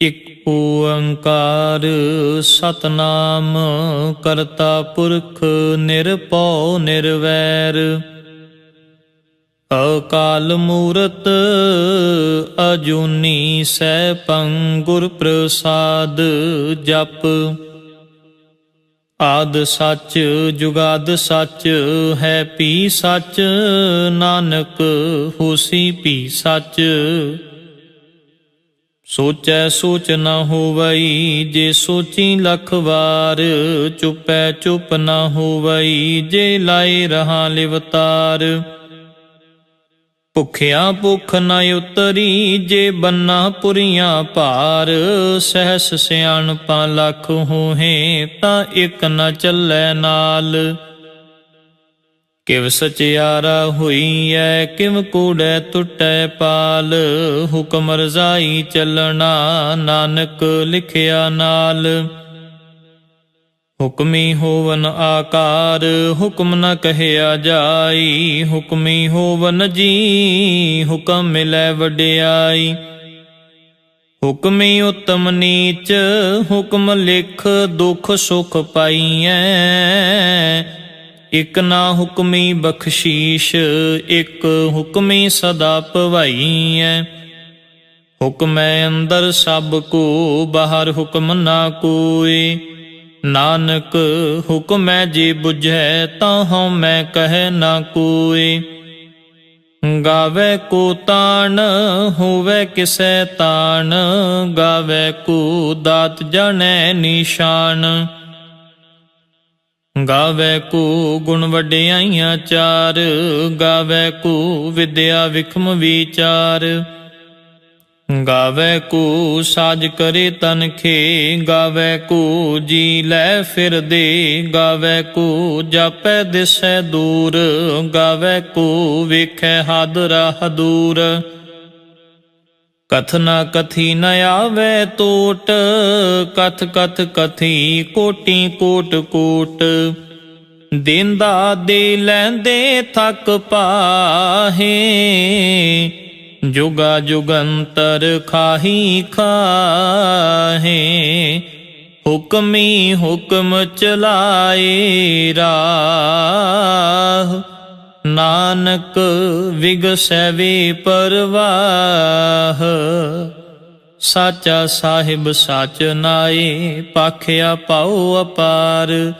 ਇਕ ਓੰਕਾਰ ਸਤਨਾਮ ਕਰਤਾ ਪੁਰਖ ਨਿਰਭਉ ਨਿਰਵੈਰ ਅਕਾਲ ਮੂਰਤ ਅਜੂਨੀ ਸੈਭੰ ਗੁਰ ਪ੍ਰਸਾਦ ਜਪ। ਆਦਿ ਸੱਚ ਜੁਗਾਦਿ ਸੱਚ ਹੈ ਭੀ ਸੱਚ ਨਾਨਕ ਹੋਸੀ ਭੀ ਸੱਚ। ਸੋਚੈ ਸੋਚ ਨ ਹੋਵਈ ਜੇ ਸੋਚੀ ਲੱਖ ਵਾਰ ਚੁਪੈ ਚੁਪ ਨ ਹੋਵਈ ਜੇ ਲਾਏ ਰਹਾ ਲਿਵਤਾਰ। ਭੁਖਿਆ ਭੁਖ ਨ ਉਤਰੀ ਜੇ ਬੰਨਾ ਪੁਰੀਆਂ ਭਾਰ ਸਹਿਸ ਸਿਆਣਪਾਂ ਲੱਖ ਹੋਹੇ ਤਾਂ ਇਕ ਨ ਚੱਲੈ ਨਾਲ। ਕਿਵ ਸਚਿਆਰਾ ਹੋਈਐ ਕਿਵ ਕੂੜੈ ਟੁੱਟੈ ਪਾਲ ਹੁਕਮ ਰਜ਼ਾਈ ਚੱਲਣਾ ਨਾਨਕ ਲਿਖਿਆ ਨਾਲ। ਹੁਕਮੀ ਹੋਵਨ ਆਕਾਰ ਹੁਕਮ ਨ ਕਹਿਆ ਜਾਈ ਹੁਕਮੀ ਹੋਵਨ ਜੀ ਹੁਕਮ ਮਿਲੈ ਵਡਿਆਈ। ਹੁਕਮੀ ਉਤਮ ਨੀਚ ਹੁਕਮ ਲਿਖ ਦੁਖ ਸੁਖ ਪਾਈਐ। ਇਕ ਨਾ ਹੁਕਮੀ ਬਖਸ਼ੀਸ਼ ਇਕ ਹੁਕਮੀ ਸਦਾ ਭਵਾਈਐ। ਹੁਕਮੈ ਅੰਦਰ ਸਭ ਕੋ ਬਾਹਰ ਹੁਕਮ ਨਾ ਕੋਇ। ਨਾਨਕ ਹੁਕਮੈ ਜੇ ਬੁਝੈ ਤਾਂ ਹਉ ਮੈਂ ਕਹਿ ਨਾ ਕੋਇ। ਗਾਵੇ ਕੋ ਤਾਣ ਹੋਵੇ ਕਿਸੈ ਤਾਣ ਗਾਵੇ ਕੋ ਦਾਤ ਜਾਣੈ ਨਿਸ਼ਾਨ। ਗਾਵੇ ਕੋ ਗੁਣ ਵਡਿਆਈਆਂ ਚਾਰ ਗਾਵੇ ਕੋ ਵਿਦਿਆ ਵਿਖਮ ਵਿਚਾਰ। ਗਾਵੇ ਕੋ ਸਾਜ ਕਰੇ ਤਨਖੇ ਗਾਵੇ ਕੋ ਜੀ ਲੈ ਫਿਰਦੇ। ਗਾਵੇ ਕੋ ਜਾਪੈ ਦਿਸੈ ਦੂਰ ਗਾਵੇ ਕੋ ਵੇਖੈ ਹਦ ਰਾਹ ਦੂਰ। ਕਥ ਨ ਕਥੀ ਨ ਆਵੈ ਟੋਟ ਕਥ ਕਥ ਕਥੀ ਕੋਟੀ ਕੋਟ ਕੋਟ। ਦੇਂਦਾ ਦੇ ਲੈਂਦੇ ਥਕ ਪਾਹੇ ਜੁਗਾ ਜੁਗੰਤਰ ਖਾਹੀ ਖਾਹੇ। ਹੁਕਮੀ ਹੁਕਮ ਚਲਾਏ ਰਾਹ ਨਾਨਕ ਵਿਗਸੈ ਵੇ ਪਰਵਾਹ। ਸਾਚਾ ਸਾਹਿਬ ਸਾਚ ਨਾਏ ਪਾਖਿਆ ਪਾਉ ਅਪਾਰ।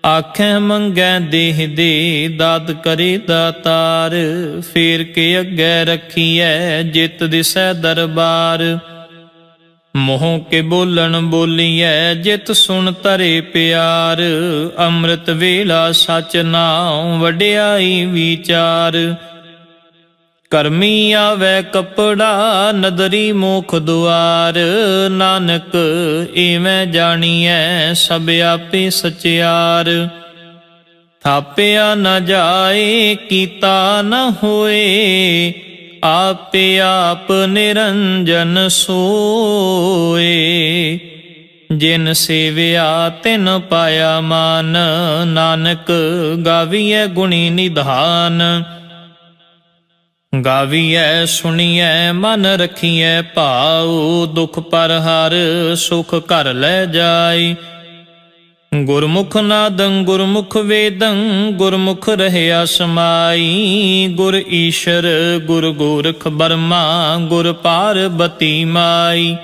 ਆਖੈ ਮੰਗੈ ਦੇਹ ਦੇ ਦਾਤ ਕਰੇ ਦਾਤਾਰ। ਫੇਰ ਕੇ ਅੱਗੇ ਰੱਖੀਐ ਜਿਤ ਦਿਸੈ ਦਰਬਾਰ। ਮੋਹ ਕੇ ਬੋਲਣ ਬੋਲੀਐ ਜਿਤ ਸੁਣ ਤਰੇ ਪਿਆਰ। ਅੰਮ੍ਰਿਤ ਵੇਲਾ ਸਚ ਨਾਉ ਵਡਿਆਈ ਵਿਚਾਰ। ਕਰਮੀ ਆਵੈ ਕਪੜਾ ਨਦਰੀ ਮੋਖ ਦੁਆਰ। ਨਾਨਕ ਏਵੇਂ ਜਾਣੀਐ ਸਭ ਆਪੇ ਸਚਿਆਰ। ਥਾਪਿਆ ਨ ਜਾਏ ਕੀਤਾ ਨ ਹੋਏ ਆਪੇ ਆਪ ਨਿਰੰਜਨ ਸੋਏ। ਜਿਨ ਸੇਵਿਆ ਤਿਨ ਪਾਇਆ ਮਾਨ ਨਾਨਕ ਗਾਵੀਐ ਗੁਣੀ ਨਿਧਾਨ। ਗਾਵੀਐ ਸੁਣੀਐ ਮਨ ਰਖੀਐ ਭਾਉ ਦੁਖ ਪਰ ਹਰ ਸੁਖ ਘਰ ਲੈ ਜਾਈ। ਗੁਰਮੁਖ ਨਾਦੰ ਗੁਰਮੁਖ ਵੇਦੰ ਗੁਰਮੁਖ ਰਹਿਆ ਸਮਾਈ। ਗੁਰ ਈਸ਼ਰ ਗੁਰ ਗੋਰਖ ਬਰਮਾ ਗੁਰ ਪਾਰਬਤੀ ਮਾਈ।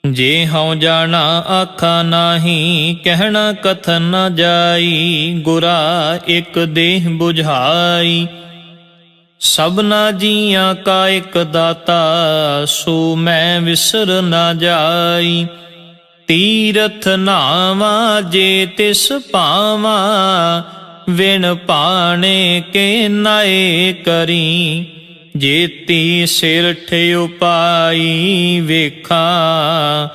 ਜੇ ਹਉ ਜਾਣਾ ਆਖਾ ਨਾਹੀ ਕਹਿਣਾ ਕਥਨ ਨ ਜਾਈ। ਗੁਰਾ ਇਕ ਦੇਹ ਬੁਝਾਈ ਸਭਨਾ ਜੀਆਂ ਕਾ ਇਕ ਦਾਤਾ ਸੋ ਮੈਂ ਵਿਸਰ ਨਾ ਜਾਈ। ਤੀਰਥ ਨਾਵਾ ਜੇ ਤਿਸ ਭਾਵਾ ਵਿਣ ਪਾਣੇ ਕੇ ਨਾਏ ਕਰੀ। ਜੇਤੀ ਸਿਰ ਠਿਉ ਪਾਈ ਵੇਖਾਂ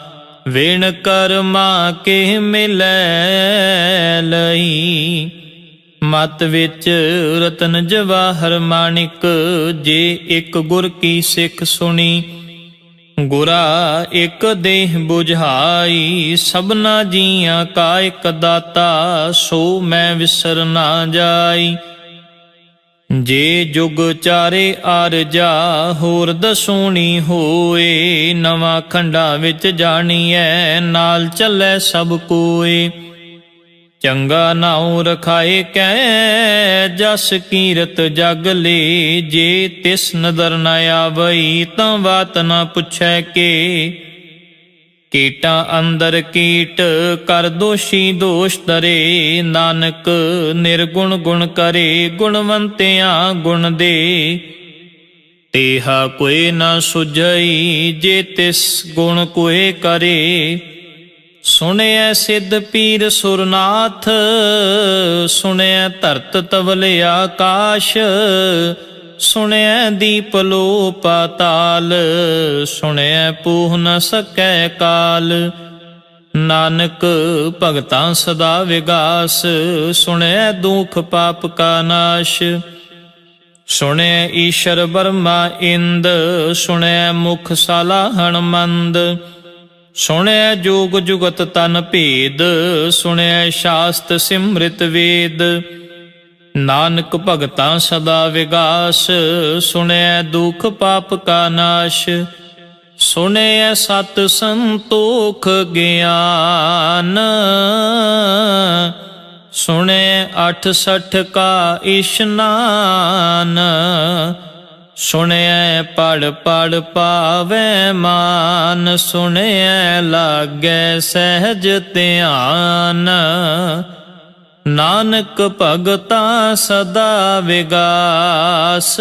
ਵਿਣ ਕਰਮਾ ਕੇ ਮਿਲੈ ਲਈ। ਮਤ ਵਿੱਚ ਰਤਨ ਜਵਾਹਰ ਮਾਣਿਕ ਜੇ ਇਕ ਗੁਰ ਕੀ ਸਿੱਖ ਸੁਣੀ। ਗੁਰਾ ਇਕ ਦੇਹ ਬੁਝਾਈ ਸਭਨਾ ਜੀਆਂ ਕਾ ਇਕ ਦਾਤਾ ਸੋ ਮੈਂ ਵਿਸਰ ਨਾ ਜਾਈ। ਜੇ ਜੁਗ ਚਾਰੇ ਆਰਜਾ ਹੋਰ ਦਸੂਣੀ ਹੋਏ, ਨਵਾਂ ਖੰਡਾ ਵਿੱਚ ਜਾਣੀਐ ਨਾਲ ਚੱਲੈ ਸਭ ਕੋਏ। ਚੰਗਾ ਨਾਉ ਰਖਾਏ ਕੈ ਜਸ ਕੀਰਤ ਜਗ ਲੇ, ਜੇ ਤਿਸ ਨਦਰ ਨ ਆਵਈ ਤਾਂ ਬਾਤ ਨ ਪੁੱਛੈ ਕੇ। ਕੀਟਾਂ ਅੰਦਰ ਕੀਟ ਕਰ ਦੋਸ਼ੀ ਦੋਸ਼ ਧਰੇ, ਨਾਨਕ ਨਿਰਗੁਣ ਗੁਣ ਕਰੇ ਗੁਣਵੰਤਿਆਂ ਗੁਣ ਦੇ। ਤੇਹਾ ਕੋਇ ਨ ਸੁਝਈ ਜੇ ਤਿਸ ਗੁਣ ਕੋਇ ਕਰੇ, ਸੁਣਿਐ ਸਿੱਧ ਪੀਰ ਸੁਰਨਾਥ ਸੁਣਿਐ ਧਰਤ ਤਵਲ ਆਕਾਸ਼। ਸੁਣਿਐ ਦੀਪ ਲੋ ਪਾਤਾਲ ਸੁਣਿਐ ਪੂਹ ਨ ਸਕੈ ਕਾਲ। ਨਾਨਕ ਭਗਤਾਂ ਸਦਾ ਵਿਗਾਸ ਸੁਣਿਐ ਦੁਖ ਪਾਪ ਕਾ ਨਾਸ਼। ਸੁਣਿਐ ਈਸ਼ਰ ਬਰਮਾ ਇੰਦ ਸੁਣਿਐ ਮੁਖ ਸਾਲਾਹਣ ਮੰਦ। ਸੁਣਿਐ ਜੋਗ ਜੁਗਤ ਤਨ ਭੇਦ ਸੁਣਿਐ ਸ਼ਾਸਤ ਸਿਮ੍ਰਿਤ ਵੇਦ। ਨਾਨਕ ਭਗਤਾਂ ਸਦਾ ਵਿਗਾਸ ਸੁਣਿਐ ਦੁਖ ਪਾਪ ਕਾ ਨਾਸ਼। ਸੁਣਿਐ ਸਤ ਸੰਤੋਖ ਗਿਆਨ ਸੁਣਿਐ 68 ਕਾ ਇਸ਼ਨਾਨ। ਸੁਣਿਐ ਪੜ ਪੜ ਪਾਵੈ ਮਾਨ ਸੁਣਿਐ ਲਾਗੈ ਸਹਿਜ ਧਿਆਨ। ਨਾਨਕ ਭਗਤਾਂ ਸਦਾ ਵਿਗਾਸ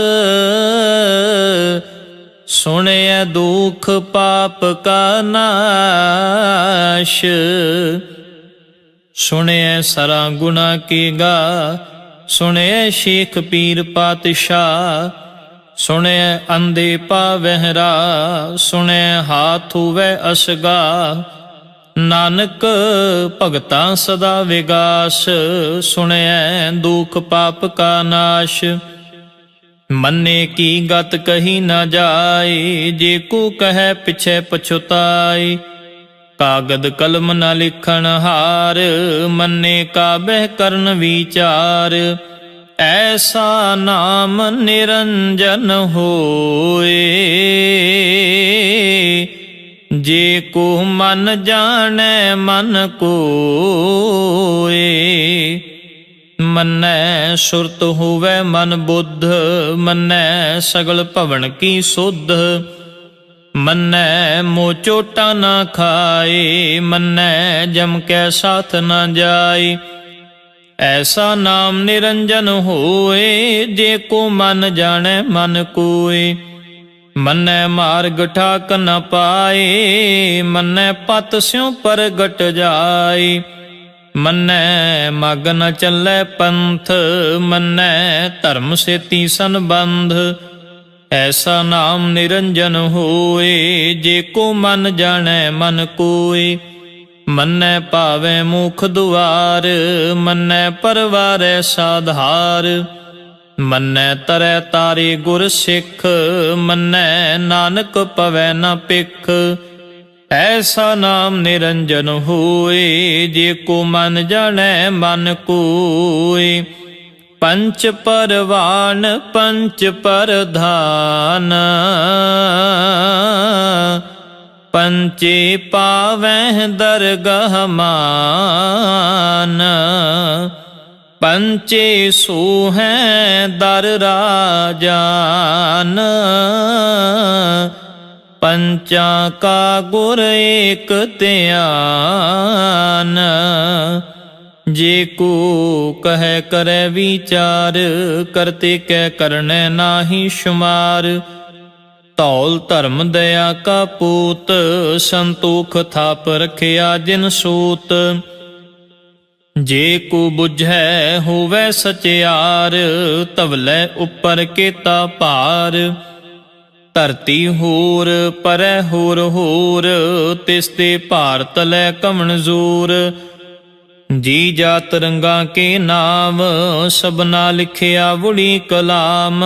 ਸੁਣਿਐ ਦੁਖ ਪਾਪ ਕਾ ਨਾਸ਼। ਸੁਣਿਐ ਸਰਾ ਗੁਣਾ ਕੀ ਗਾ ਸੁਣਿਐ ਸ਼ੇਖ ਪੀਰ ਪਾਤਸ਼ਾਹ। ਸੁਣਿਐ ਅੰਧੇ ਪਾਵਹਿ ਰਾਹ ਸੁਣਿਐ ਹਾਥ ਹੁਵੈ ਅਸਗਾ। ਨਾਨਕ ਭਗਤਾਂ ਸਦਾ ਵਿਗਾਸ ਸੁਣਿਐ ਦੁਖ ਪਾਪ ਕਾ ਨਾਸ਼। ਮੰਨੇ ਕੀ ਗਤ ਕਹੀ ਨਾ ਜਾਏ ਜੇ ਕੋ ਕਹੈ ਪਿਛੈ ਪਛੁਤਾਈ। ਕਾਗਦ ਕਲਮ ਨ ਲਿਖਣ ਹਾਰ ਮੰਨੇ ਕਾਬਹਿ ਕਰਨ ਵਿਚਾਰ। ਐਸਾ ਨਾਮ ਨਿਰੰਜਨ ਹੋਏ ਜੇ ਕੋ ਮਨ ਜਾਣੈ ਮਨ ਕੋਏ। ਮੰਨੈ ਸੁਰਤ ਹੋਵੈ ਮਨ ਬੁੱਧ ਮੰਨੈ ਸਗਲ ਭਵਨ ਕੀ ਸੁਧ। ਮੰਨੈ ਮੋਹ ਚੋਟਾ ਨਾ ਖਾਏ ਮੰਨੈ ਜਮ ਕੈ ਸਾਥ ਨਾ ਜਾਏ। ਐਸਾ ਨਾਮ ਨਿਰੰਜਨ ਹੋਏ ਜੇ ਕੋ ਮਨ ਜਾਣੈ ਮਨ ਕੋਏ। ਮੰਨੈ ਮਾਰਗ ਠਾਕ ਨ ਪਾਏ ਮੰਨੈ ਪਤ ਸਿਉ ਪ੍ਰਗਟ ਜਾਏ। ਮੰਨੈ ਮਗ ਨ ਚੱਲੈ ਪੰਥ ਮੰਨੈ ਧਰਮ ਸੇਤੀ ਸੰਬੰਧ। ਐਸਾ ਨਾਮ ਨਿਰੰਜਨ ਹੋਏ ਜੇ ਕੋ ਮਨ ਜਾਣੈ ਮਨ ਕੋਏ। ਮੰਨੈ ਭਾਵੈ ਮੁਖ ਦੁਆਰ ਮੰਨੈ ਪਰਵਾਰੈ ਸਾਧਾਰ। ਮੰਨੈ ਤਰੈ ਤਾਰੇ ਗੁਰ ਸਿੱਖ ਮੰਨੈ ਨਾਨਕ ਪਵੈ ਨ ਪਿਖ। ਐਸਾ ਨਾਮ ਨਿਰੰਜਨ ਹੋਏ ਜੇ ਕੋ ਮਨ ਜਾਣੈ ਮਨ ਕੋਏ। ਪੰਚ ਪਰਵਾਨ ਪੰਚ ਪਰਧਾਨ ਪੰਚੇ ਪਾਵਹਿ ਦਰਗਹ ਮਾਨ। ਪੰਚੇ ਸੋਹੈ ਦਰ ਰਾਜਾਨ ਪੰਚਾਂ ਕਾ ਗੁਰ ਏਕ ਧਿਆਨ। ਜੇ ਕੋ ਕਹੈ ਕਰੈ ਵਿਚਾਰ ਕਰਤੇ ਕੈ ਕਰਨੈ ਨਾਹੀ ਸ਼ੁਮਾਰ। ਧੌਲ ਧਰਮ ਦਇਆ ਕਾ ਪੂਤ ਸੰਤੋਖ ਥਾਪ ਰਖਿਆ ਜਿਨ ਸੂਤ। ਜੇ ਕੋ ਬੁਝੈ ਹੋਵੈ ਸਚਿਆਰ ਧਵਲੇ ਉੱਪਰ ਕੇਤਾ ਭਾਰ। ਧਰਤੀ ਹੋਰ ਪਰੈ ਹੋਰ ਹੋਰ ਤਿਸ ਤੇ ਭਾਰ ਤਲੈ ਕਵਣ ਜ਼ੋਰ। ਜੀ ਜਾਤ ਰੰਗਾਂ ਕੇ ਨਾਮ ਸਭਨਾ ਲਿਖਿਆ ਵੁੜੀ ਕਲਾਮ।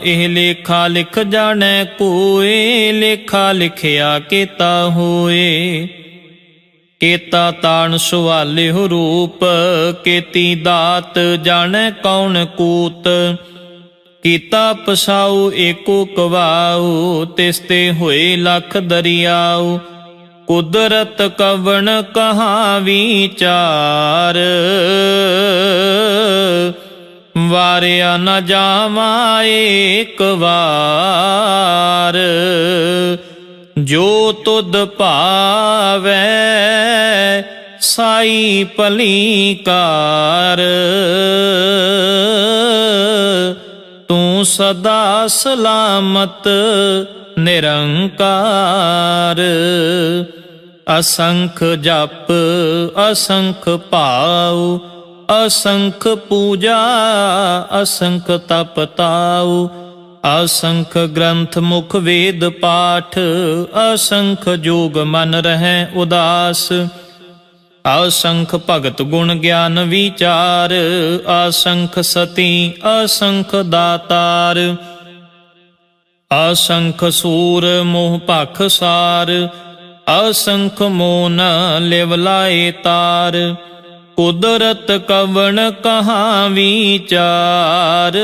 ਇਹ ਲੇਖਾ ਲਿਖ ਜਾਣੈ ਕੋਏ ਲੇਖਾ ਲਿਖਿਆ ਕੇਤਾ ਹੋਏ। ਕੇਤਾ ਤਾਣ ਸੁਵਾਲਿਹੁ ਰੂਪ ਕੇਤੀ ਦਾਤ ਜਾਣੈ ਕੌਣ ਕੂਤ। ਕੀਤਾ ਪਸਾਉ ਏਕੋ ਕਵਾਉ, ਤਿਸ ਤੇ ਹੋਏ ਲਖ ਦਰਿਆਉ। ਕੁਦਰਤ ਕਵਣ ਕਹਾ ਵਿਚਾਰ, ਵਾਰਿਆ ਨ ਜਾਵਾ ਏਕ ਵਾਰ। ਜੋ ਤੁਧ ਭਾਵੈ ਸਾਈ ਭਲੀ ਕਾਰ, ਤੂੰ ਸਦਾ ਸਲਾਮਤ ਨਿਰੰਕਾਰ। ਅਸੰਖ ਜਪ ਅਸੰਖ ਭਾਉ, ਅਸੰਖ ਪੂਜਾ ਅਸੰਖ ਤਪ ਤਾਉ। ਅਸੰਖ ਗ੍ਰੰਥ ਮੁਖ ਵੇਦ ਪਾਠ, ਅਸੰਖ ਜੋਗ ਮਨ ਰਹੈ ਉਦਾਸ। ਅਸੰਖ ਭਗਤ ਗੁਣ ਗਿਆਨ ਵਿਚਾਰ, ਅਸੰਖ ਸਤੀ ਅਸੰਖ ਦਾਤਾਰ। ਅਸੰਖ ਸੂਰ ਮੋਹ ਭਖ ਸਾਰ, ਅਸੰਖ ਮੋਨ ਲਿਵ ਲਾਏ ਤਾਰ। ਕੁਦਰਤ ਕਵਣ ਕਹਾ ਵਿਚਾਰ,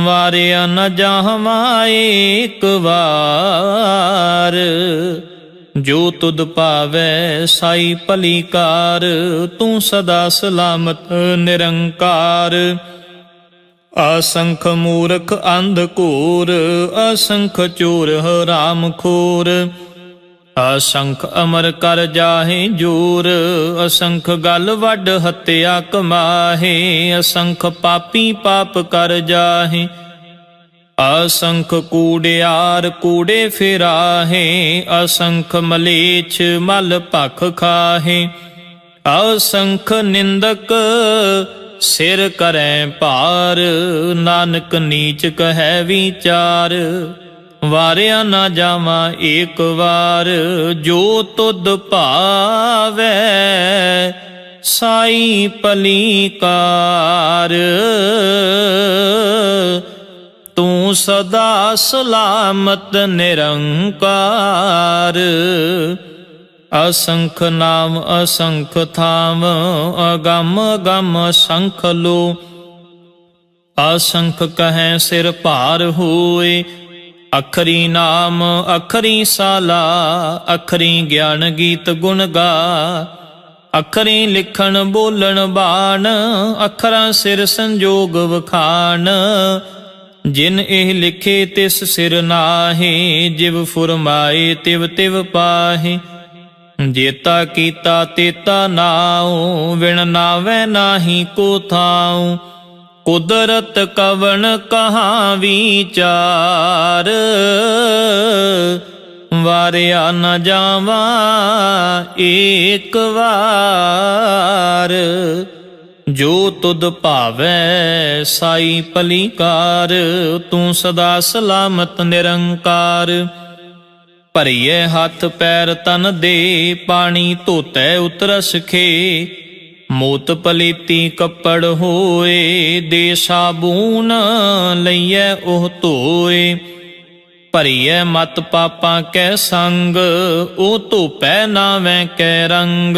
ਵਾਰਿਆ ਨ ਜਾਵਾ ਏਕ ਵਾਰ। ਜੋ ਤੁਧ ਭਾਵੈ ਸਾਈ ਭਲੀ ਕਾਰ, ਤੂੰ ਸਦਾ ਸਲਾਮਤ ਨਿਰੰਕਾਰ। ਅਸੰਖ ਮੂਰਖ ਅੰਧ ਘੋਰ, ਅਸੰਖ ਚੋਰ ਹਰਾਮ ਖੋਰ। ਅਸੰਖ ਅਮਰ ਕਰ ਜਾਹੇ ਜੋਰ, ਅਸੰਖ ਗਲ ਵੱਡ ਹੱਤਿਆ ਕਮਾਹੇ। ਅਸੰਖ ਪਾਪੀ ਪਾਪ ਕਰ ਜਾਹੇ, ਅਸੰਖ ਕੂੜਿਆਰ ਕੂੜੇ ਫਿਰਾਹੇ। ਅਸੰਖ ਮਲੇਛ ਮਲ ਭਖ ਖਾਹੇ, ਅਸੰਖ ਨਿੰਦਕ ਸਿਰ ਕਰੈ ਭਾਰ। ਨਾਨਕ ਨੀਚ ਕਹੈ ਵਿਚਾਰ, ਵਾਰਿਆ ਨਾ ਜਾਵਾ ਏਕ ਵਾਰ। ਜੋ ਤੁਧ ਭਾਵੈ ਸਾਈ ਭਲੀ ਕਾਰ, ਤੂੰ ਸਦਾ ਸਲਾਮਤ ਨਿਰੰਕਾਰ। ਅਸੰਖ ਨਾਮ ਅਸੰਖ ਥਾਮ, ਅਗੰਮ ਅਗੰਮ ਅਸੰਖ ਲੋ। ਅਸੰਖ ਕਹੈ ਸਿਰ ਭਾਰ ਹੋਏ, ਅਖਰੀ ਨਾਮ ਅਖਰੀ ਸਾਲਾ। ਅਖਰੀ ਗਿਆਨ ਗੀਤ ਗੁਣ ਗਾ, ਅਖਰੀ ਲਿਖਣ ਬੋਲਣ ਬਾਣ। ਅਖਰਾਂ ਸਿਰ ਸੰਜੋਗ ਵਖਾਣ, ਜਿਨ ਇਹ ਲਿਖੇ ਤਿਸ ਸਿਰ ਨਾਹੀ। ਜਿਵ ਫੁਰਮਾਏ ਤਿਵ ਤਿਵ ਪਾਹੀ, ਜੇਤਾ ਕੀਤਾ ਤੇਤਾ ਨਾਉ। ਵਿਣ ਨਾਵੈ ਨਾਹੀ ਕੋ ਥਾਉ, ਕੁਦਰਤ ਕਵਣ ਕਹਾ ਵਿਚਾਰ। ਵਾਰਿਆ ਨ ਜਾਵਾ ਏਕ ਵਾਰ। ਜੋ ਤੁਧ ਭਾਵੈ ਸਾਈ ਭਲੀ ਕਾਰ, ਤੂੰ ਸਦਾ ਸਲਾਮਤ ਨਿਰੰਕਾਰ। ਭਰੀਏ ਹੱਥ ਪੈਰ ਤਨ ਦੇ, ਪਾਣੀ ਧੋਤੈ ਉਤਰਸ ਖੇ। ਮੋਤ ਪਲੀਤੀ ਕੱਪੜ ਹੋਏ, ਦੇ ਸਾਬੂਨ ਲਈਐ ਉਹ ਧੋਏ। ਭਰੀਐ ਮਤ ਪਾਪਾਂ ਕੈ ਸੰਗ, ਉਹ ਧੋਪੈ ਨਾਵੈ ਕੈ ਰੰਗ।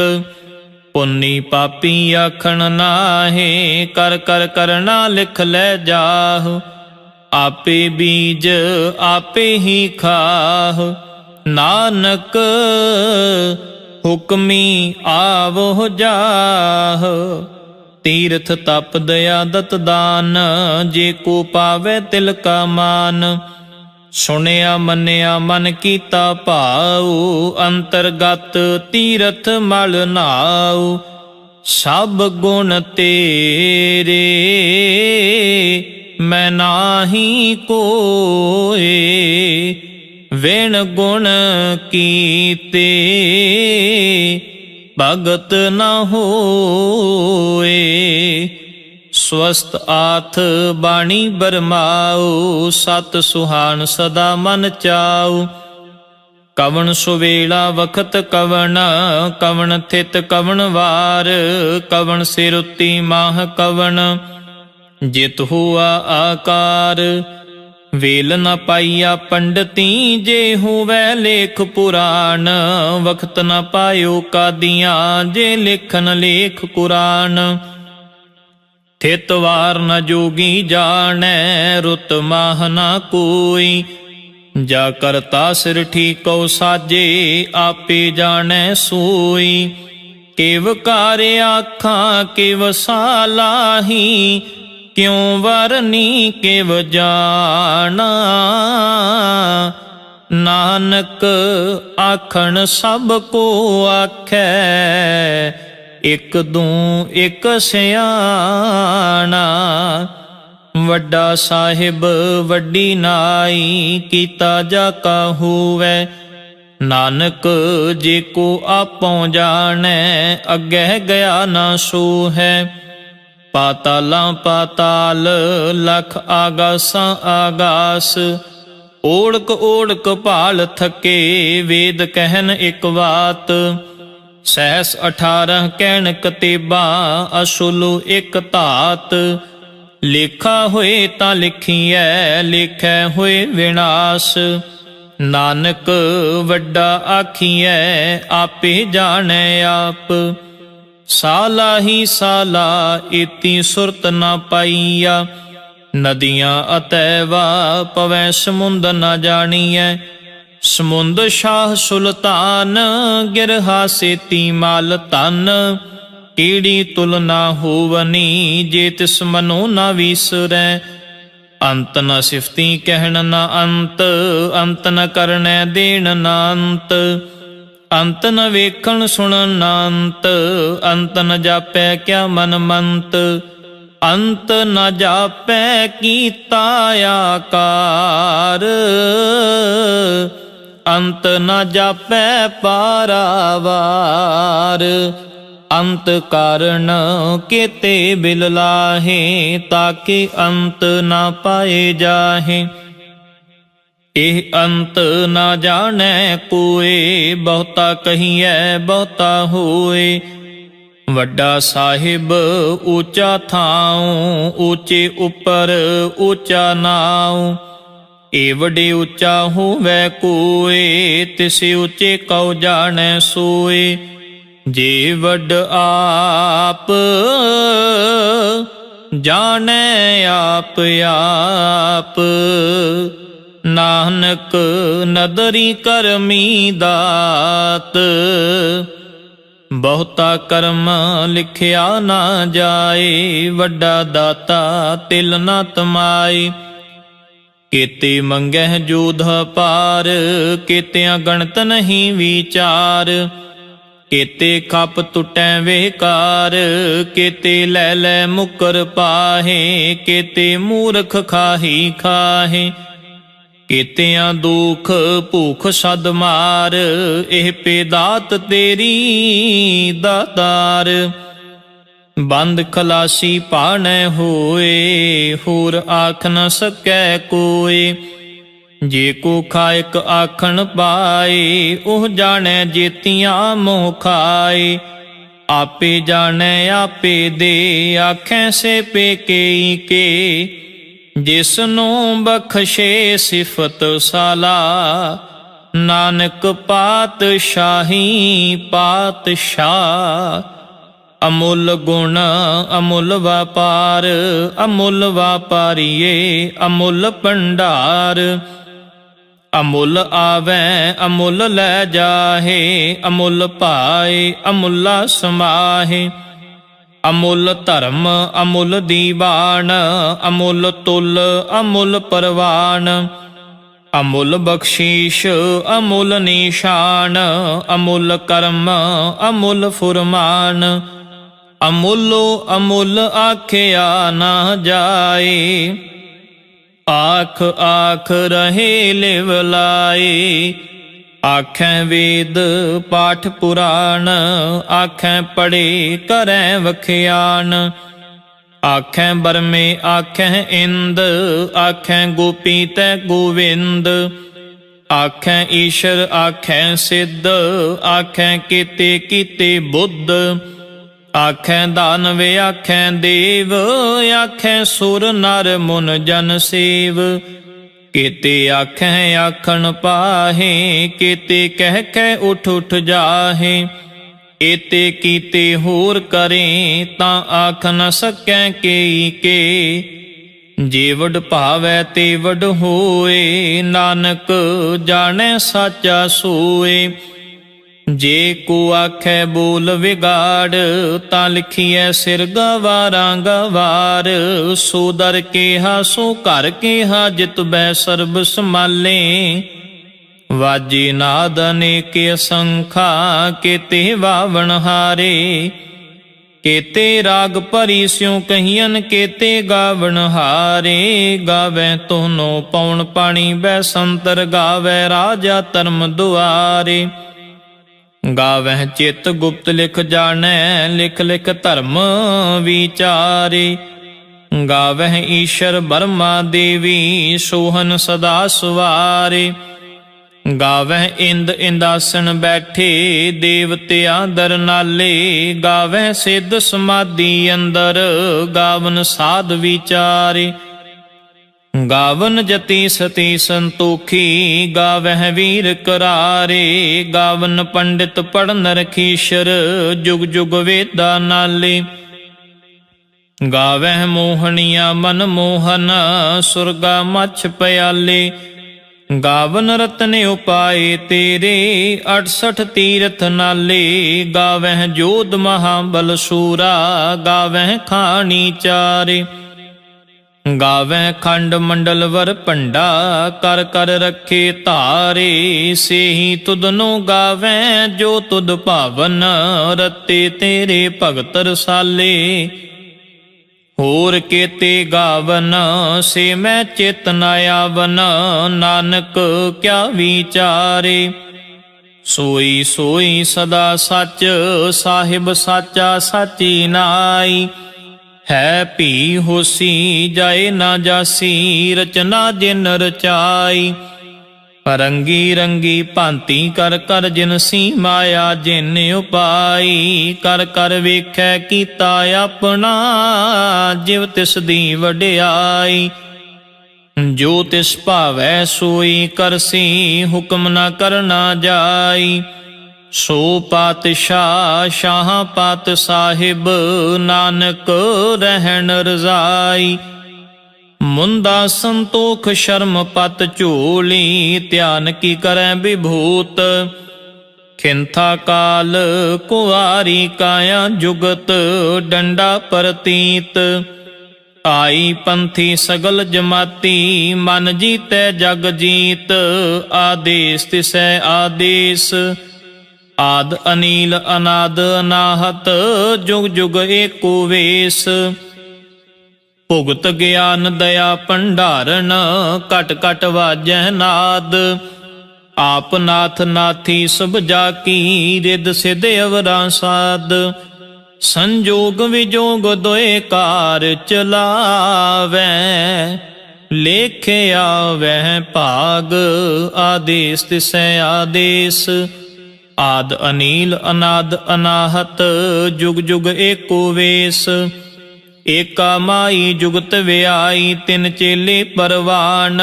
ਪੁੰਨੀ ਪਾਪੀ ਆਖਣ ਨਾਹੇ, ਕਰ ਕਰ ਕਰਨਾ ਲਿਖ ਲੈ ਜਾਹ। ਆਪੇ ਬੀਜ ਆਪੇ ਹੀ ਖਾਹ, ਨਾਨਕ ਹੁਕਮੀ ਆਵੋ ਜਾਹ। ਤੀਰਥ ਤਪ ਦਇਆ ਦਤ ਦਾਨ, ਜੇ ਕੋ ਪਾਵੈ ਤਿਲ ਕਾ ਮਾਨ। ਸੁਣਿਆ ਮੰਨਿਆ ਮਨ ਕੀਤਾ ਭਾਉ, ਅੰਤਰਗਤ ਤੀਰਥ ਮਲ ਨਾਉ। ਸਭ ਗੁਣ ਤੇਰੇ ਮੈਂ ਨਾਹੀ ਕੋਏ, ਵਿਣ ਗੁਣ ਕੀਤੇ ਭਗਤ ਨ ਹੋਏ। ਸਵਸਤ ਆਥ ਬਾਣੀ ਬਰਮਾਉ, ਸਤ ਸੁਹਾਣ ਸਦਾ ਮਨ ਚਾਉ। ਕਵਣ ਸੁਵੇਲਾ ਵਖਤ ਕਵਣ, ਕਵਣ ਥਿਤ ਕਵਣ ਵਾਰ। ਕਵਣ ਸਿਰ ਉੱਤੀ ਮਾਹ ਕਵਣ, ਜਿਤ ਹੁਆ ਆਕਾਰ। ਵੇਲ ਨ ਪਾਈਆ ਪੰਡਤੀ, ਜੇ ਹੋਵੈ ਲੇਖ ਪੁਰਾਣ। ਵਖਤ ਨ ਪਾਇਓ ਕਾਦੀਆਂ, ਜੇ ਲੇਖਨ ਲੇਖ ਕੁਰਾਨ। ਥਿਤ ਵਾਰ ਨ ਜੋਗੀ ਜਾਣੈ, ਰੁਤ ਮਾਹ ਨ ਕੋਈ। ਜਾ ਕਰਤਾ ਸਿਰ ਠੀਕਉ ਸਾਜੇ, ਆਪੇ ਜਾਣੈ ਸੋਈ। ਕਿਵ ਕਾਰ ਆਖਾਂ ਕਿਵ ਸਾਲਾਹੀ, ਕਿਉ ਵਰਨੀ ਕਿਵ ਜਾਣਾ। ਨਾਨਕ ਆਖਣ ਸਭ ਕੋ ਆਖੈ, ਇਕ ਦੂੰ ਇਕ ਸਿਆਣਾ। ਵੱਡਾ ਸਾਹਿਬ ਵੱਡੀ ਨਾਈ, ਕੀਤਾ ਜਾ ਕਾ ਹੋਵੈ। ਨਾਨਕ ਜੇ ਕੋ ਆਪੋ ਜਾਣੈ, ਅੱਗੇ ਗਿਆ ਨਾ ਸੋ ਹੈ। ਪਾਤਾਲਾਂ ਪਾਤਾਲ, ਲਖ ਆਗਾਸਾਂ ਆਗਾਸ। ਓੜਕ ਓੜਕ ਭਾਲ ਥਕੇ, ਵੇਦ ਕਹਿਨ ਇਕ ਬਾਤ। ਸਹਿਸ 18 ਕਹਿਣ ਕਤੇਬਾਂ, ਅਸੁਲ ਇਕ ਧਾਤ। ਲੇਖਾ ਹੋਏ ਤਾਂ ਲਿਖੀਐ, ਲੇਖੈ ਹੋਏ ਵਿਨਾਸ਼। ਨਾਨਕ ਵੱਡਾ ਆਖੀਐ, ਆਪੇ ਜਾਣੈ ਆਪ। ਸਾਲਾ ਹੀ ਸਾਲਾ, ਇਤੀ ਸੁਰਤ ਨਾ ਪਾਈਆ। ਨਦੀਆਂ ਅਤੈਵਾ, ਪਵੈ ਸਮੁੰਦ ਨਾ ਜਾਣੀਐ। ਸਮੁੰਦ ਸ਼ਾਹ ਸੁਲਤਾਨ, ਗਿਰਹਾ ਸੇਤੀ ਮਾਲ ਧਨ। ਕੀੜੀ ਤੁਲਨਾ ਹੋਵਨੀ, ਜੇ ਤਿਸ ਮਨੋ ਨਾ ਵੀਸਰੈ। ਅੰਤ ਨ ਸਿਫਤੀ ਕਹਿਣ ਨ ਅੰਤ, ਅੰਤ ਨ ਕਰਨੈ ਦੇਣ ਨ ਅੰਤ। ਅੰਤ ਨ ਵੇਖਣ ਸੁਣਨ ਨ ਅੰਤ, ਅੰਤ ਨ ਜਾਪੈ ਕਿਆ ਮਨ ਮੰਤ। ਅੰਤ ਨ ਜਾਪੈ ਕੀਤਾ ਆਕਾਰ, ਅੰਤ ਨ ਜਾਪੈ ਪਾਰਾਵਾਰ। ਅੰਤ ਕਾਰਨ ਕੇਤੇ ਬਿਲ ਲਾਹੇ, ਤਾਕੇ ਅੰਤ ਨਾ ਪਾਏ ਜਾਹੇ। ਇਹ ਅੰਤ ਨਾ ਜਾਣੈ ਕੋਏ, ਬਹੁਤਾ ਕਹੀਐ ਬਹੁਤਾ ਹੋਏ। ਵੱਡਾ ਸਾਹਿਬ ਊਚਾ ਥਾਉ, ਊਚੇ ਉੱਪਰ ਊਚਾ ਨਾਉ। ਏਵੜੇ ਊਚਾ ਹੋਵੈ ਕੋਏ, ਤਿਸੇ ਊਚੇ ਕਉ ਜਾਣੈ ਸੋਏ। ਜੇ ਵੱਡ ਆਪ ਜਾਣੈ ਆਪ ਆਪ, ਨਾਨਕ ਨਦਰੀ ਕਰਮੀ ਦਾਤ। ਬਹੁਤਾ ਕਰਮ ਲਿਖਿਆ ਨਾ ਜਾਏ, ਵੱਡਾ ਦਾਤਾ ਤਿਲ ਨਾ ਤਮਾਏ। ਕੇਤੇ ਮੰਗਹਿ ਜੋਧ ਪਾਰ, ਕੇਤਿਆਂ ਗਣਤ ਨਹੀਂ ਵਿਚਾਰ। ਕੇਤੇ ਖਪ ਟੁਟੈ ਵੇਕਾਰ, ਕੇਤੇ ਲੈ ਲੈ ਮੁਕਰ ਪਾਹੇ। ਕੇਤੇ ਮੂਰਖ ਖਾਹੀ ਖਾਹੇ, ਕੇਤਿਆਂ ਦੁਖ ਭੂਖ ਸਦ ਮਾਰ। ਇਹ ਪੇਦਾਤ ਤੇਰੀ ਦਾਤਾਰ, ਬੰਦ ਖਲਾਸੀ ਪਾਣੈ ਹੋਏ। ਹੋਰ ਆਖ ਨ ਸਕੈ ਕੋਏ, ਜੇ ਕੋ ਖਾਇਕ ਆਖਣ ਪਾਏ। ਉਹ ਜਾਣੈ ਜੇਤੀਆਂ ਮੋਹ ਖਾਏ, ਆਪੇ ਜਾਣੈ ਆਪੇ ਦੇ। ਆਖੈ ਸੇ ਪੇਕੇ ਕੇ, ਜਿਸਨੂੰ ਬਖਸ਼ੇ ਸਿਫਤ ਸਾਲਾ। ਨਾਨਕ ਪਾਤਸ਼ਾਹੀ ਪਾਤਸ਼ਾਹ। ਅਮੁੱਲ ਗੁਣ ਅਮੁੱਲ ਵਪਾਰ, ਅਮੁੱਲ ਵਾਪਾਰੀਏ ਅਮੁੱਲ ਭੰਡਾਰ। ਅਮੁੱਲ ਆਵੈ ਅਮੁੱਲ ਲੈ ਜਾਹੇ, ਅਮੁੱਲ ਪਾਏ ਅਮੁੱਲਾ ਸਮਾਹੇ। ਅਮੁੱਲ ਧਰਮ ਅਮੁੱਲ ਦੀਵਾਨ, ਅਮੁੱਲ ਤੁਲ ਅਮੁੱਲ ਪਰਵਾਨ। ਅਮੁੱਲ ਬਖਸ਼ੀਸ਼ ਅਮੁੱਲ ਨਿਸ਼ਾਨ, ਅਮੁੱਲ ਕਰਮ ਅਮੁੱਲ ਫੁਰਮਾਨ। ਅਮੁੱਲੋ ਅਮੁੱਲ ਆਖਿਆ ਨਾ ਜਾਏ, ਆਖ ਆਖ ਰਹੇ ਲਿਵ ਲਾਏ। ਆਖੈ ਵੇਦ ਪਾਠ ਪੁਰਾਣ, ਆਖੈ ਪੜ੍ਹੇ ਕਰੈ ਵਖਿਆਨ। ਆਖੈ ਬਰਮੇ ਆਖੈ ਇੰਦ, ਆਖੈ ਗੋਪੀ ਤੈ ਗੋਵਿੰਦ। ਆਖੈ ਈਸ਼ਰ ਆਖੈ ਸਿੱਧ, ਆਖੈ ਕੀਤੇ ਕੀਤੇ ਬੁੱਧ। ਆਖੈ ਦਾਨਵ ਆਖੈ ਦੇਵ, ਆਖੈ ਸੁਰ ਨਰ ਮੁਨ ਜਨ ਸੇਵ। ਕੀਤੇ ਆਖੈ ਆਖਣ ਪਾਹੇ, ਕੀਤੇ ਕਹਿ ਕਹਿ ਉਠ ਉਠ ਜਾਹੇ। एते कीते होर करें तां आख न सकैं केई के। जे वड भावै ते वड होए नानक जानै साचा सोए। जे को आखै बोल विगाड़ तां लिखिए सिर गवारां गवार। सो दर केहा सो घर केहा जित बै सर्ब संभाले। वाजे नाद अनेक असंखा केते वावण हारे। केते राग भरी स्यों कहियन केते गावण हारे। गावै तोहनो पौन पाणी बैसंतर गावै राजा धर्म दुआरे। गावह चित गुप्त लिख जानै लिख लिख धर्म विचारे। गावह ईश्वर ब्रह्मा देवी सोहन सदा सवारे। गावह इंद इंदासन बैठे देवतिया दर नाले। गावह सिद्ध समाधि अंदर गावन साध विचारे। गावन जति सती संतोखी गावह वीर करारे। गावन पंडित पढ़न रखीशर जुग जुग वेदा नाले। गावह मोहनिया मन मोहन सुरगा मछ प्याले। गावन रत्न उपाय तेरे 68 तीरथ नाले। गावह जोध महाबल सूरा गावह खानी चारे। गावै खंड मंडल वर पंडा कर कर रखे धारे। से ही तुदनो गावै जो तुद भावन रते तेरे भगत रसाले। होर केते गावन से मैं चित न आवन नानक क्या विचारे। सोई सोई सदा सच साहिब साचा साची नाई। है भी होसी जाए ना जासी रचना जिन रचाई। रंगी रंगी भांति कर कर जिनसी माया जिन उपाई। कर कर वेखै कीता अपना जिव तिस दी वड्याई। जो तिस भावै सोई करसी हुक्म न करना जाई। सो पातशाह शाह पात साहिब नानक रहन रजाई। मुंदा संतोख शर्म पत झोली ध्यान की करै विभूत। खिंथा काल कुआरी काया जुगत डंडा परतीत। आई पंथी सगल जमाती मन जीतै जग जीत। आदेश तिसै आदेश आद अनील अनाद अनाहत जुग जुग एको वेश। भुगत ज्ञान दया भंडारण कट कट वाजै नाद। आप नाथ नाथी सब जाकी रिद सिध अवरा साध। संजोग विजोग दोए कार चलावै लेखे आवै भाग। आदेश तिसै आदेश आद अनील अनाद अनाहत जुग जुग एको वेश। एका माई जुगत व्याई तिन चेले परवान।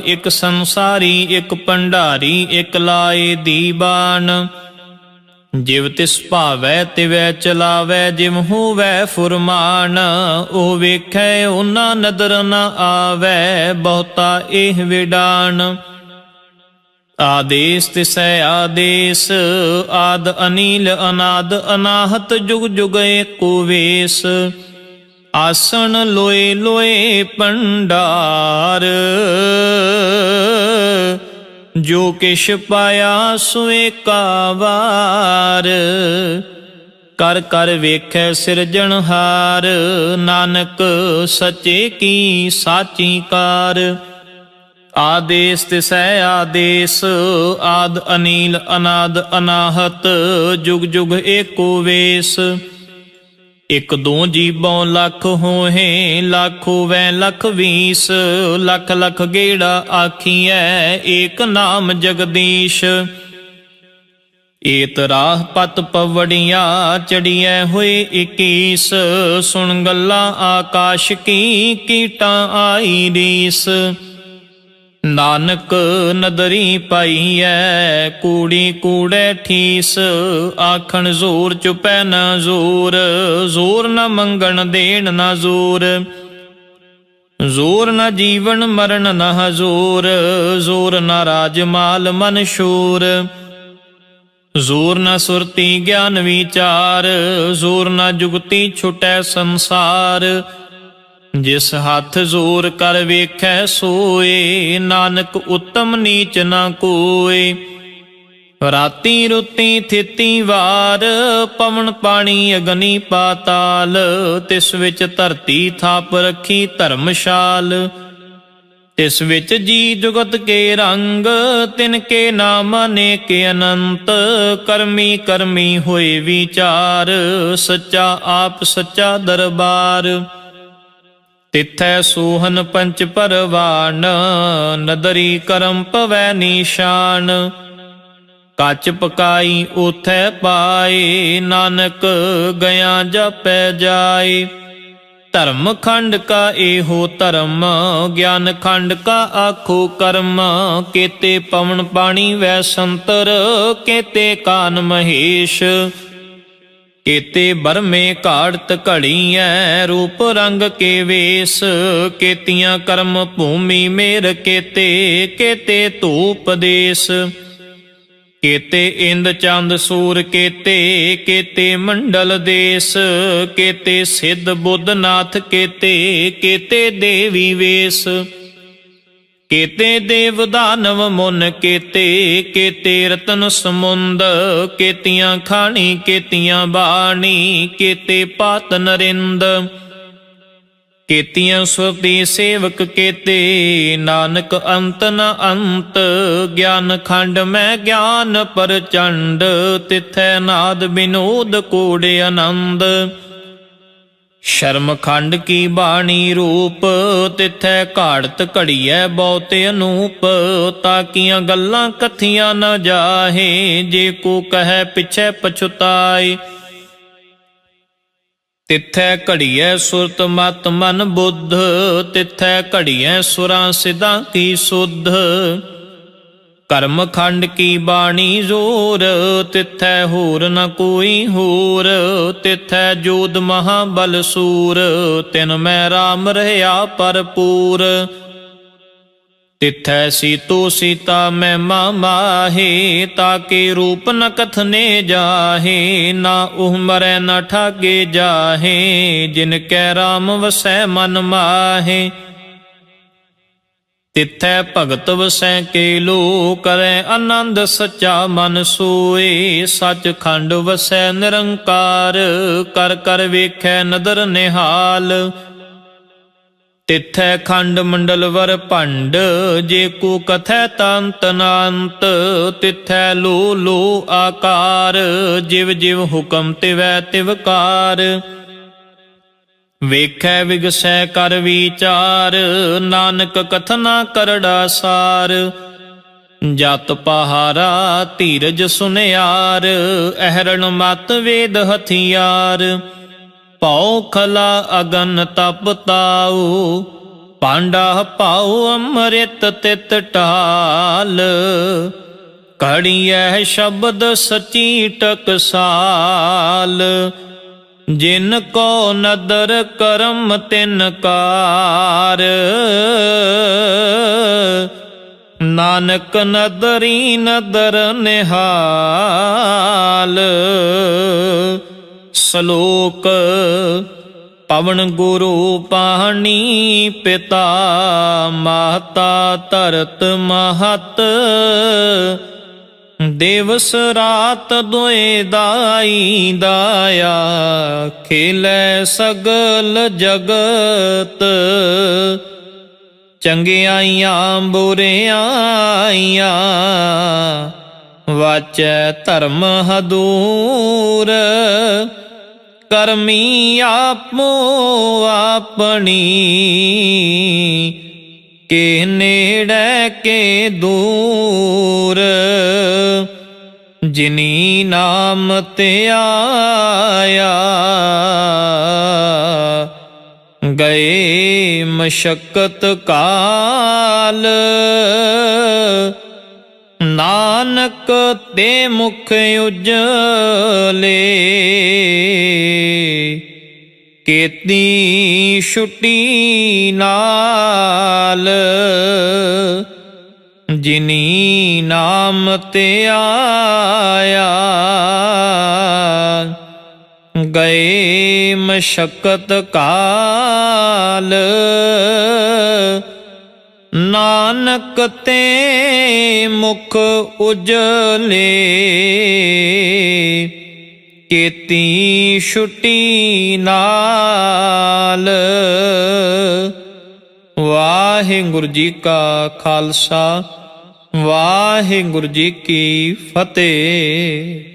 एक संसारी एक भंडारी एक लाए दीवान। जिव तिस भावै तिवै चलावै जिव होवै फुरमान। ओ वेखै ओना नदर न आवै बहुता एह विडान। आदेश तिसै आदेश आद अनील अनाद अनाहत जुग जुग एको वेश। आसन लोए लोए भंडार जो किश पाया सोए कावार। कर कर वेखै सिरजनहार नानक सचे की साची कार। आदेश तिसै आदेश आद अनील अनाद अनाहत जुग जुग एको वेश। एक दो जीबों लख होहे लख होवै लख 20। लख लख गेड़ा आखिए एक नाम जगदीश। एत राह पत पवड़िया चढ़िए हुए 21। सुन गल्ला आकाश की कीटा आई रीस। ਨਾਨਕ ਨਦਰੀ ਪਾਈਐ ਕੂੜੀ ਕੂੜੈ ਠੀਸ, ਆਖਣ ਜ਼ੋਰ ਚੁਪੈ ਨ ਜ਼ੋਰ, ਜ਼ੋਰ ਨ ਮੰਗਣ ਦੇਣ ਨ ਜ਼ੋਰ, ਜ਼ੋਰ ਨ ਜੀਵਨ ਮਰਨ ਨ ਹਜ਼ੂਰ, ਜ਼ੋਰ ਨ ਰਾਜ ਮਾਲ ਮਨ ਸ਼ੂਰ, ਜ਼ੋਰ ਨ ਸੁਰਤੀ ਗਿਆਨ ਵਿਚਾਰ, ਜ਼ੋਰ ਨ ਜੁਗਤੀ ਛੁਟੈ ਸੰਸਾਰ, ਜਿਸ ਹੱਥ ਜ਼ੋਰ ਕਰ ਵੇਖੈ ਸੋਏ, ਨਾਨਕ ਉਤਮ ਨੀਚ ਨ ਕੋਏ। ਰਾਤੀ ਰੁੱਤੀ ਥਿਤੀ ਵਾਰ, ਪਵਨ ਪਾਣੀ ਅਗਨੀ ਪਾਤਾਲ, ਤਿਸ ਵਿੱਚ ਧਰਤੀ ਥਾਪ ਰੱਖੀ ਧਰਮਸ਼ਾਲ, ਤਿਸ ਵਿੱਚ ਜੀ ਜੁਗਤ ਕੇ ਰੰਗ, ਤਿਨ ਕੇ ਨਾਮ ਅਨੇਕ ਅਨੰਤ, ਕਰਮੀ ਕਰਮੀ ਹੋਏ ਵਿਚਾਰ, ਸੱਚਾ ਆਪ ਸੱਚਾ ਦਰਬਾਰ, ਤਿਥੈ ਸੋਹਨ ਪੰਚ ਪਰਵਾਨ, ਨਦਰੀ ਕਰਮ ਪਵੈ ਨੀਸ਼ਾਨ, ਕੱਚ ਪਕਾਈ ਉਥੈ ਪਾਏ, ਨਾਨਕ ਗਿਆ ਜਪੈ ਜਾਏ। ਧਰਮ ਖੰਡ ਕਾ ਇਹੋ ਧਰਮ, ਗਿਆਨ ਖੰਡ ਕਾ ਆਖੋ ਕਰਮ, ਕੇਤੇ ਪਵਨ ਪਾਣੀ ਵੈ ਸੰਤਰ, ਕੇਤੇ ਕਾਨ ਮਹੇਸ਼, ਕੇਤੇ ਬਰਮੇ ਘਾੜਤ ਘੜੀਐ, ਰੂਪ ਰੰਗ ਕੇ ਵੇਸ, ਕੇਤੀਆਂ ਕਰਮ ਭੂਮੀ ਮੇਰ ਕੇਤੇ, ਕੇਤੇ ਧੂਪ ਦੇਸ, ਕੇਤੇ ਇੰਦ ਚੰਦ ਸੂਰ ਕੇਤੇ, ਕੇਤੇ ਮੰਡਲ ਦੇਸ, ਕੇਤੇ ਸਿੱਧ ਬੁੱਧ ਨਾਥ ਕੇਤੇ, ਕੇਤੇ ਦੇਵੀ ਵੇਸ, ਕੇਤੇ ਦੇਵ ਦਾਨਵ ਮੁਨ ਕੇਤੇ, ਕੇਤੇ ਰਤਨ ਸਮੁੰਦ, ਕੇਤੀਆਂ ਖਾਣੀ ਕੇਤੀਆਂ ਬਾਣੀ, ਕੇਤੇ ਪਾਤ ਨਰਿੰਦ, ਕੇਤੀਆਂ ਸੁਰਤੀ ਸੇਵਕ ਕੇਤੇ, ਨਾਨਕ ਅੰਤ ਨ ਅੰਤ, ਗਿਆਨ ਖੰਡ ਮੈਂ ਗਿਆਨ ਪ੍ਰਚੰਡ, ਤਿਥੈ ਨਾਦ ਬਿਨੋਦ ਕੋੜ ਆਨੰਦ, ਸ਼ਰਮ ਖੰਡ ਕੀ ਬਾਣੀ ਰੂਪ, ਤਿਥੈ ਘਾੜਤ ਘੜੀਐ ਬਹੁਤ ਅਨੂਪ, ਤਾਕੀਆਂ ਗੱਲਾਂ ਕਥੀਆਂ ਨ ਜਾਹੇ, ਜੇ ਕੋ ਕਹੈ ਪਿਛੈ ਪਛੁਤਾਏ, ਤਿਥੈ ਘੜੀਐ ਸੁਰਤ ਮਤ ਮਨ ਬੁੱਧ, ਤਿਥੈ ਘੜੀਐ ਸੁਰਾਂ ਸਿਧਾਂ ਕੀ ਸੁਧ, ਕਰਮ ਖੰਡ ਕੀ ਬਾਣੀ ਜ਼ੋਰ, ਤਿਥੈ ਹੋਰ ਨ ਕੋਈ ਹੋਰ, ਤਿਥੈ ਜੋਧ ਮਹਾਬਲ ਸੂਰ, ਤਿਨ ਮੈਂ ਰਾਮ ਰਹਿਆ ਭਰਪੂਰ, ਤਿਥੈ ਸੀਤੋ ਸੀਤਾ ਮਹਿਮਾ ਮਾਹੇ, ਤਾਕੇ ਰੂਪ ਨ ਕਥਨੇ ਜਾਹੇ, ਨਾ ਉਹ ਮਰੈ ਨ ਠਾਗੇ ਜਾਹੇ, ਜਿਨ ਕੈ ਰਾਮ ਵਸੈ ਮਨ ਮਾਹੇ, ਤਿਥੈ ਭਗਤ ਵਸੈ ਕੇ ਲੋ, ਕਰੈ ਆਨੰਦ ਸੱਚਾ ਮਨ ਸੋਏ, ਸੱਚ ਖੰਡ ਵਸੈ ਨਿਰੰਕਾਰ, ਕਰ ਕਰ ਵੇਖੈ ਨਦਰ ਨਿਹਾਲ, ਤਿਥੈ ਖੰਡ ਮੰਡਲ ਵਰ ਭੰਡ, ਜੇ ਕੋ ਕਥੈ ਤੰਤ ਨਾੰਤ, ਤਿਥੈ ਲੋ ਲੋ ਆਕਾਰ, ਜਿਵ ਜਿਵ ਹੁਕਮ ਤਿਵੈ ਤਿਵਕਾਰ, ਵੇਖੈ ਵਿਗਸੈ ਕਰ ਵਿਚਾਰ, ਨਾਨਕ ਕਥਨਾ ਕਰੜਾ ਸਾਰ, ਜਤ ਪਹਾਰਾ ਧੀਰਜ ਸੁਨਿਆਰ, ਅਹਰਣ ਮਤ ਵੇਦ ਹਥਿਆਰ, ਭਉ ਖਲਾ ਅਗਨ ਤਪ ਤਾਉ, ਪਾਂਡਾ ਪਾਉ ਅੰਮ੍ਰਿਤ ਤਿਤ ਢਾਲ, ਘੜੀਐ ਸ਼ਬਦ ਸਚੀ ਟਕਸਾਲ, ਜਿਨ ਕੋ ਨਦਰ ਕਰਮ ਤਿਨ ਕਾਰ, ਨਾਨਕ ਨਦਰੀ ਨਦਰ ਨਿਹਾਲ। ਸ਼ਲੋਕ ਪਵਨ ਗੁਰੂ ਪਾਣੀ ਪਿਤਾ, ਮਾਤਾ ਧਰਤ ਮਹਤ, ਦਿਵਸ ਰਾਤ ਦੁਇ ਦਾਈ ਦਾਇਆ, ਖੇਲੇ ਸਗਲ ਜਗਤ, ਚੰਗਿਆਈਆਂ ਬੁਰਿਆਈਆਂ, ਵਾਚੈ ਧਰਮ ਹਦੂਰ, ਕਰਮੀ ਆਪੋ ਆਪਣੀ, ਕੇ ਨੇੜੇ ਕੇ ਦੂਰ, ਜਿਨੀ ਨਾਮ ਤੇ ਆਇਆ, ਗਏ ਮਸ਼ੱਕਤ ਕਾਲ, ਨਾਨਕ ਤੇ ਮੁਖ ਉਜਲੇ, ਕੀਤੀ ਛੁੱਟੀ ਨਾਲ, ਜਿਨੀ ਨਾਮ ਤੇ ਆਇਆ। ਗਏ ਮਸ਼ੱਕਤ ਕਾਲ, ਨਾਨਕ ਤੇ ਮੁਖ ਉਜਲੇ, ਕੀਤੀ ਛੁੱਟੀ ਨਾਲ। ਵਾਹਿਗੁਰੂ ਜੀ ਕਾ ਖਾਲਸਾ, ਵਾਹਿਗੁਰੂ ਜੀ ਕੀ ਫਤਿਹ।